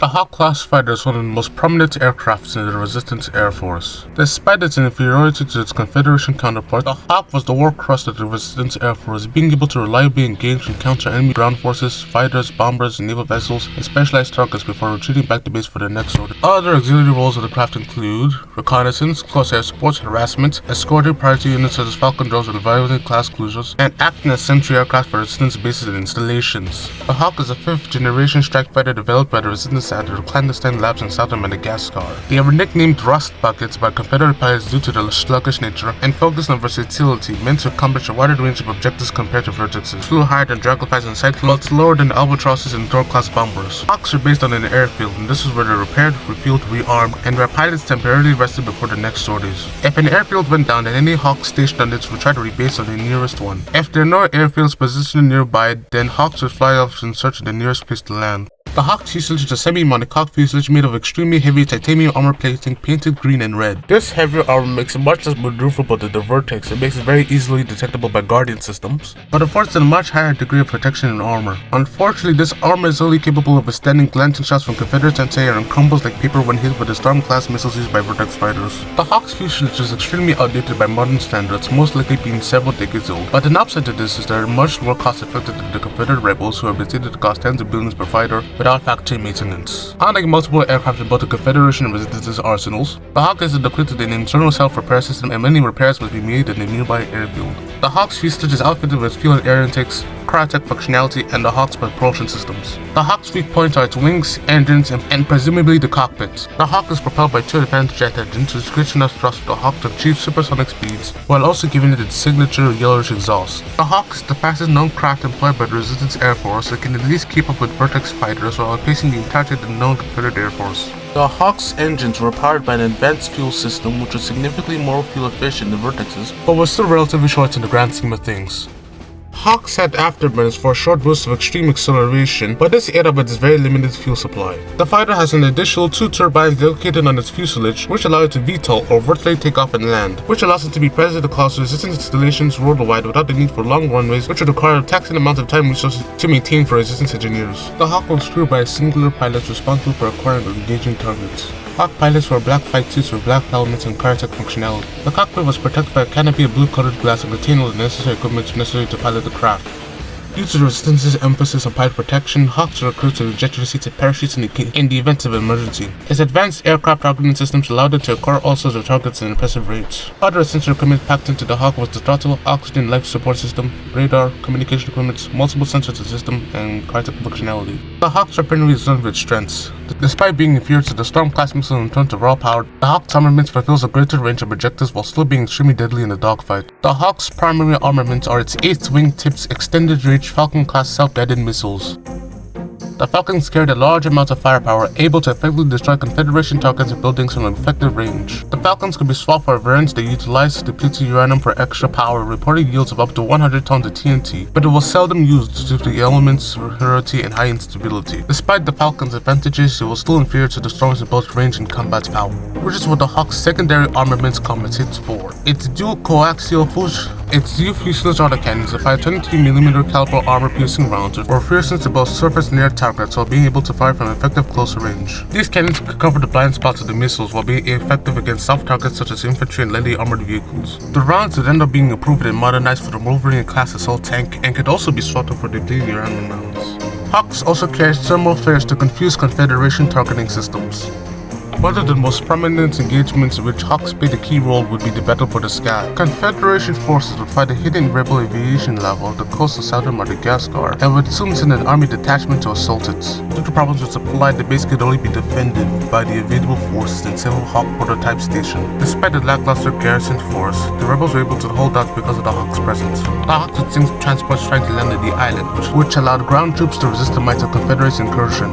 The Hawk class fighter is one of the most prominent aircrafts in the Resistance Air Force. Despite its inferiority to its Confederation counterpart, the Hawk was the workhorse of the Resistance Air Force, being able to reliably engage and counter enemy ground forces, fighters, bombers, naval vessels, and specialized targets before retreating back to base for their next order. Other auxiliary roles of the craft include reconnaissance, close air support, harassment, escorting priority units such as Falcon drones and Valiant class cruisers, and acting as sentry aircraft for Resistance bases and installations. The Hawk is a 5th generation strike fighter developed by the Resistance at the clandestine labs in southern Madagascar. They were nicknamed Rust Buckets by Confederate pilots due to their sluggish nature and focus on versatility, meant to accomplish a wider range of objectives compared to Vertexes. Flew higher than Dragonflies and Cyclones, but lower than the Albatrosses and Thor-class bombers. Hawks are based on an airfield, and this is where they're repaired, refueled, rearmed, and where pilots temporarily rested before the next sorties. If an airfield went down, then any Hawks stationed on it would try to rebase on the nearest one. If there are no airfields positioned nearby, then Hawks would fly off in search of the nearest place to land. The Hawk's fuselage is a semi-monocoque fuselage made of extremely heavy titanium armor plating painted green and red. This heavier armor makes it much less maneuverable than the Vertex. It makes it very easily detectable by Guardian systems, but affords a much higher degree of protection and armor. Unfortunately, this armor is only capable of withstanding glancing shots from Confederate anti-air and crumbles like paper when hit with the Storm-class missiles used by Vertex fighters. The Hawk's fuselage is extremely outdated by modern standards, most likely being several decades old, but an upside to this is that they are much more cost-effective than the Confederate Rebels, who are estimated to cost tens of billions per fighter without factory maintenance. Unlike multiple aircraft in both the Confederation and Resistance's arsenals, the Hawk is equipped with an internal self-repair system, and many repairs must be made in a nearby airfield. The Hawk's fuselage is outfitted with fuel and air intakes, cryotech functionality, and the Hawk's propulsion systems. The Hawk's weak points are its wings, engines, and presumably the cockpit. The Hawk is propelled by 2 advanced jet engines, which creates enough thrust for the Hawk to achieve supersonic speeds, while also giving it its signature yellowish exhaust. The Hawk is the fastest known craft employed by the Resistance Air Force and can at least keep up with Vertex fighters while outpacing the entirety of the known Confederate Air Force. The Hawk's engines were powered by an advanced fuel system which was significantly more fuel efficient than Vertex's, but was still relatively short in the grand scheme of things. Hawks had afterburners for a short boost of extreme acceleration, but this ate up its very limited fuel supply. The fighter has an additional 2 turbines located on its fuselage, which allow it to VTOL or vertically take off and land, which allows it to be present across resistance installations worldwide without the need for long runways, which would require a taxing amount of time and resources to maintain for resistance engineers. The Hawk was crewed by a singular pilot responsible for acquiring and engaging targets. Hawk pilots wore black fight suits with black helmets and cryotech functionality. The cockpit was protected by a canopy of blue-colored glass and contained all the necessary equipment necessary to pilot the craft. Due to the Resistance's emphasis on pilot protection, Hawks are equipped with ejector seats and parachutes in the event of an emergency. Its advanced aircraft targeting systems allowed it to acquire all sorts of targets at impressive rates. Other essential equipment packed into the Hawk was the throttle, oxygen life support system, radar, communication equipment, multiple sensors to the system, and cryotech functionality. The Hawk's weaponry is one of its strengths. Despite being inferior to the Storm-class missiles in terms of raw power, the Hawk's armament fulfills a greater range of objectives while still being extremely deadly in the dogfight. The Hawk's primary armaments are its 8th wingtips extended-range Falcon-class self-guided missiles. The Falcons carried a large amount of firepower, able to effectively destroy Confederation targets and buildings from an effective range. The Falcons could be swapped for variants that utilize depleted uranium for extra power, reporting yields of up to 100 tons of TNT, but it was seldom used due to the element's rarity and high instability. Despite the Falcon's advantages, it was still inferior to the Storms in both range and combat power, which is what the Hawk's secondary armaments compensates for. Its dual fuselage autocannons fire 22mm caliber armor-piercing rounds with fierceness to both surface and air targets while being able to fire from effective closer range. These cannons could cover the blind spots of the missiles while being effective against soft targets such as infantry and lightly armored vehicles. The rounds would end up being improved and modernized for the Wolverine-class assault tank and could also be swapped for depleted uranium rounds. Hawks also carried thermal flares to confuse Confederation targeting systems. One of the most prominent engagements in which Hawks played a key role would be the Battle for the Sky. Confederation forces would fight a hidden rebel aviation lab on the coast of southern Madagascar and would soon send an army detachment to assault it. Due to problems with supply, the base could only be defended by the invadable forces in several Hawk prototype stations. Despite the lackluster garrison force, the rebels were able to hold out because of the Hawk's presence. The Hawks would send transports trying to land at the island, which allowed ground troops to resist the might of Confederate incursion.